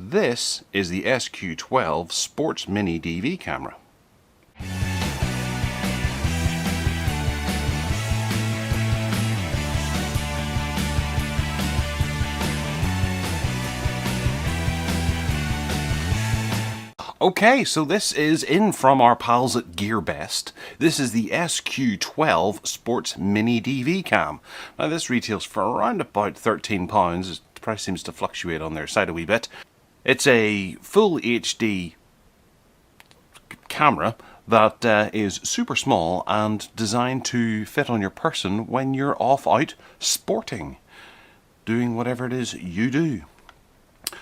This is the SQ12 Sports Mini DV camera. Okay, so this is in from our pals at GearBest. This is the SQ12 Sports Mini DV cam. Now this retails for around about £13. The price seems to fluctuate on their site a wee bit. It's a full HD camera that is super small and designed to fit on your person when you're off out sporting, doing whatever it is you do.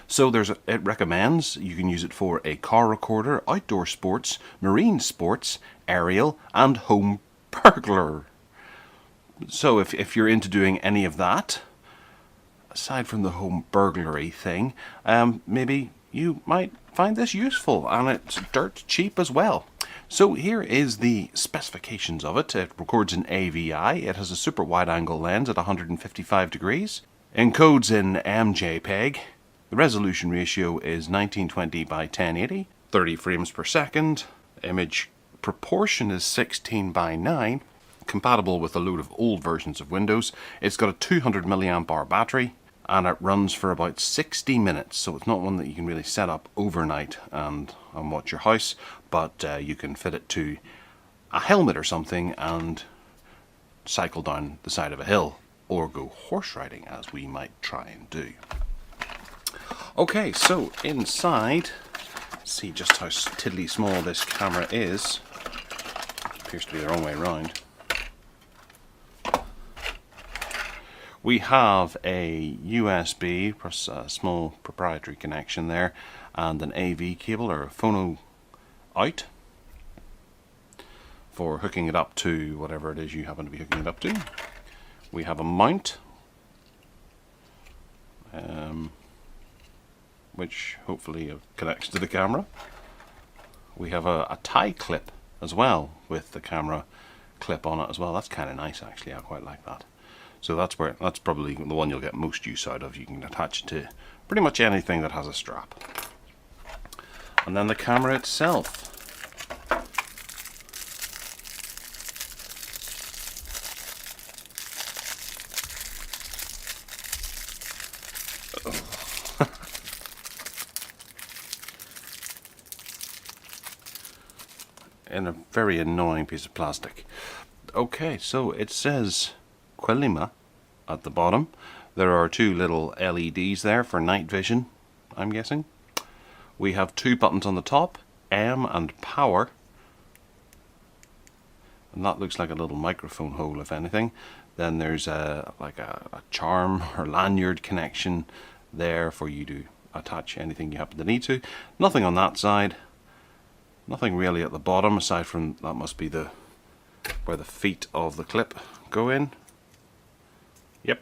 So it recommends you can use it for a car recorder, outdoor sports, marine sports, aerial and home burglar. So if you're into doing any of that, aside from the home burglary thing, maybe you might find this useful, and it's dirt cheap as well. So here is the specifications of it. It records in AVI, it has a super wide angle lens at 155 degrees, encodes in MJPEG, the resolution ratio is 1920 by 1080, 30 frames per second, image proportion is 16 by 9, compatible with a load of old versions of Windows. It's got a 200 mAh battery and it runs for about 60 minutes, so it's not one that you can really set up overnight and watch your house, but you can fit it to a helmet or something and cycle down the side of a hill or go horse riding, as we might try and do. Okay, so inside, see just how tiddly small this camera is. It appears to be the wrong way around. We have a USB plus a small proprietary connection there, and an AV cable or a phono out for hooking it up to whatever it is you happen to be hooking it up to. We have a mount, which hopefully connects to the camera. We have a tie clip as well with the camera clip on it as well. That's kind of nice actually, I quite like that. So that's probably the one you'll get most use out of. You can attach it to pretty much anything that has a strap. And then the camera itself. In a very annoying piece of plastic. Okay, so it says Quelima at the bottom. There are two little LEDs there for night vision, I'm guessing. We have two buttons on the top, M and power. And that looks like a little microphone hole, if anything. Then there's like a charm or lanyard connection there for you to attach anything you happen to need to. Nothing on that side. Nothing really at the bottom, aside from that must be where the feet of the clip go in. Yep.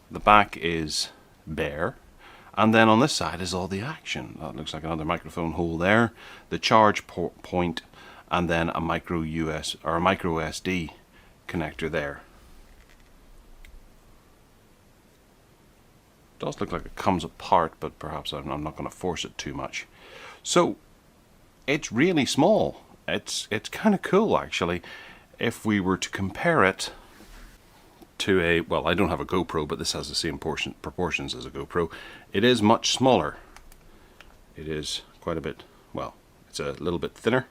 The back is bare. And then on this side is all the action. That looks like another microphone hole there. The charge point, and then a micro SD connector there. It does look like it comes apart, but perhaps I'm not going to force it too much. So it's really small. It's kind of cool actually. If we were to compare it to a, well, I don't have a GoPro, but this has the same proportions as a GoPro. It is much smaller. It is quite a bit, well, it's a little bit thinner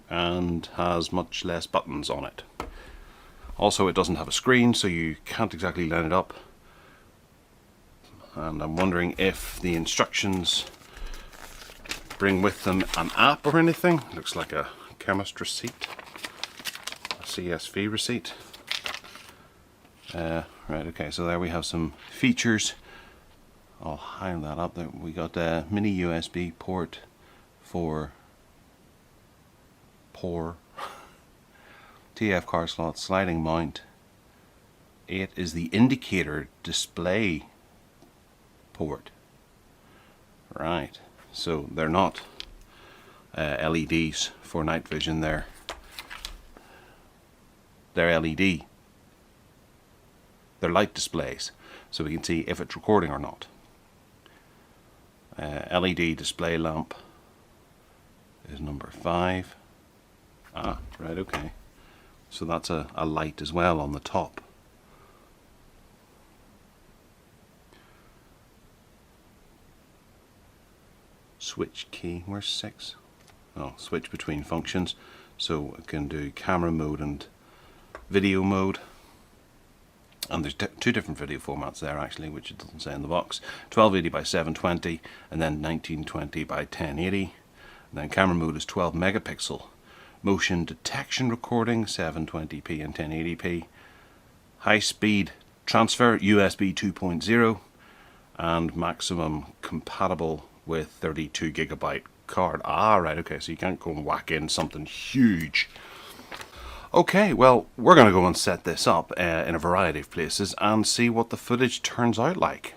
and has much less buttons on it. Also, it doesn't have a screen, so you can't exactly line it up. And I'm wondering if the instructions bring with them an app or anything. Looks like a chemist receipt, a CSV receipt. Right, okay, so there we have some features. I'll highlight that up there. We got a mini USB port for TF car slot, sliding mount. 8 is the indicator display port. Right. So they're not LEDs for night vision, they're LED. They're light displays, so we can see if it's recording or not. LED display lamp is number 5. Ah, right, okay. So that's a light as well on the top. Switch key, where's 6? Oh, switch between functions. So it can do camera mode and video mode. And there's 2 different video formats there actually, which it doesn't say in the box. 1280 by 720 and then 1920 by 1080. And then camera mode is 12 megapixel. Motion detection recording 720p and 1080p. High speed transfer USB 2.0 and maximum compatible with 32 gigabyte card. Ah, right, okay, so you can't go and whack in something huge. Okay, well, we're going to go and set this up in a variety of places and see what the footage turns out like.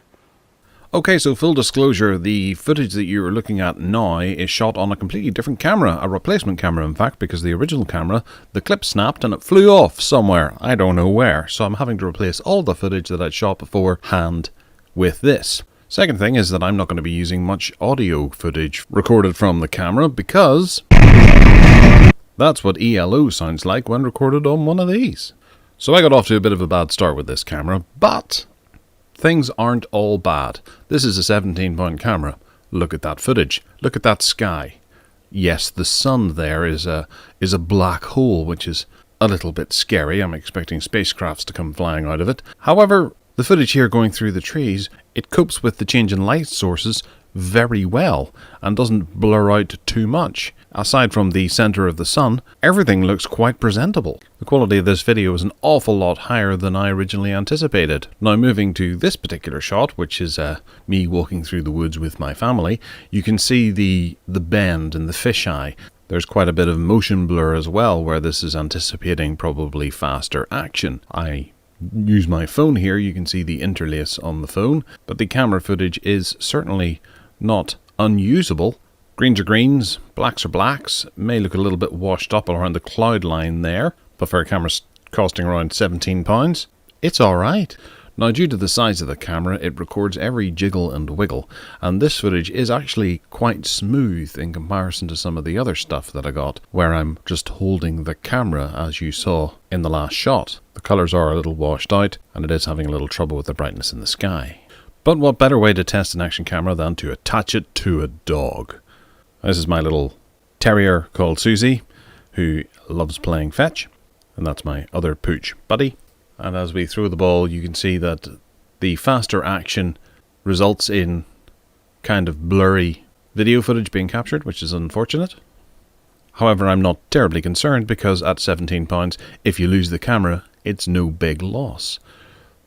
Okay, so full disclosure, the footage that you're looking at now is shot on a completely different camera, a replacement camera in fact, because the original camera, the clip snapped and it flew off somewhere, I don't know where, so I'm having to replace all the footage that I'd shot beforehand with this. Second thing is that I'm not going to be using much audio footage recorded from the camera because that's what ELO sounds like when recorded on one of these. So I got off to a bit of a bad start with this camera, but things aren't all bad. This is a 17-point camera. Look at that footage. Look at that sky. Yes, the sun there is a black hole, which is a little bit scary. I'm expecting spacecrafts to come flying out of it. However, the footage here going through the trees, it copes with the change in light sources very well and doesn't blur out too much. Aside from the center of the sun, everything looks quite presentable. The quality of this video is an awful lot higher than I originally anticipated. Now moving to this particular shot, which is me walking through the woods with my family, you can see the bend and the fisheye. There's quite a bit of motion blur as well, where this is anticipating probably faster action. I use my phone here, you can see the interlace on the phone, but the camera footage is certainly not unusable. Greens are greens, blacks are blacks, may look a little bit washed up around the cloud line there, but for a camera costing around £17, it's alright. Now due to the size of the camera, it records every jiggle and wiggle, and this footage is actually quite smooth in comparison to some of the other stuff that I got, where I'm just holding the camera as you saw in the last shot. The colours are a little washed out, and it is having a little trouble with the brightness in the sky. But what better way to test an action camera than to attach it to a dog? This is my little terrier called Susie, who loves playing fetch, and that's my other pooch buddy. And as we throw the ball, you can see that the faster action results in kind of blurry video footage being captured, which is unfortunate. However, I'm not terribly concerned because at £17, if you lose the camera, it's no big loss.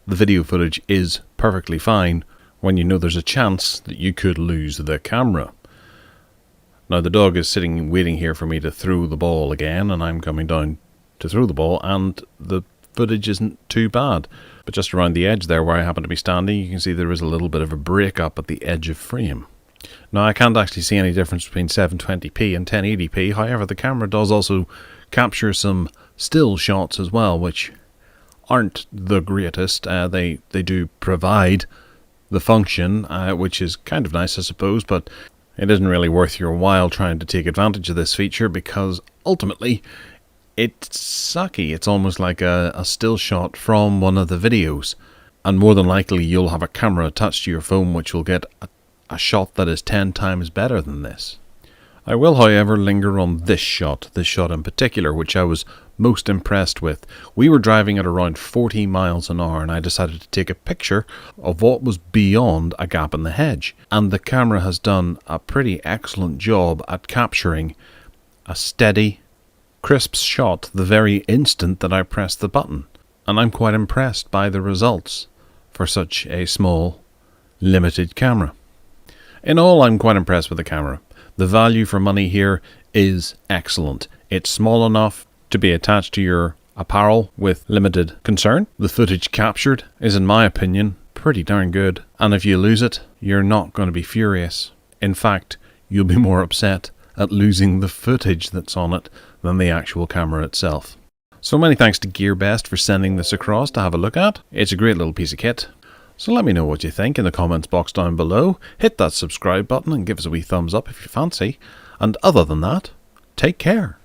The video footage is perfectly fine when you know there's a chance that you could lose the camera. Now the dog is sitting waiting here for me to throw the ball again, and I'm coming down to throw the ball, and the footage isn't too bad. But just around the edge there where I happen to be standing, you can see there is a little bit of a break up at the edge of frame. Now I can't actually see any difference between 720p and 1080p, however the camera does also capture some still shots as well, which aren't the greatest. They do provide the function, which is kind of nice I suppose, but it isn't really worth your while trying to take advantage of this feature because ultimately it's sucky. It's almost like a still shot from one of the videos, and more than likely you'll have a camera attached to your phone which will get a shot that is 10 times better than this. I will, however, linger on this shot in particular, which I was most impressed with. We were driving at around 40 miles an hour and I decided to take a picture of what was beyond a gap in the hedge. And the camera has done a pretty excellent job at capturing a steady, crisp shot the very instant that I pressed the button. And I'm quite impressed by the results for such a small, limited camera. In all, I'm quite impressed with the camera. The value for money here is excellent. It's small enough to be attached to your apparel with limited concern. The footage captured is, in my opinion, pretty darn good. And if you lose it, you're not going to be furious. In fact, you'll be more upset at losing the footage that's on it than the actual camera itself. So many thanks to GearBest for sending this across to have a look at. It's a great little piece of kit. So let me know what you think in the comments box down below. Hit that subscribe button and give us a wee thumbs up if you fancy. And other than that, take care.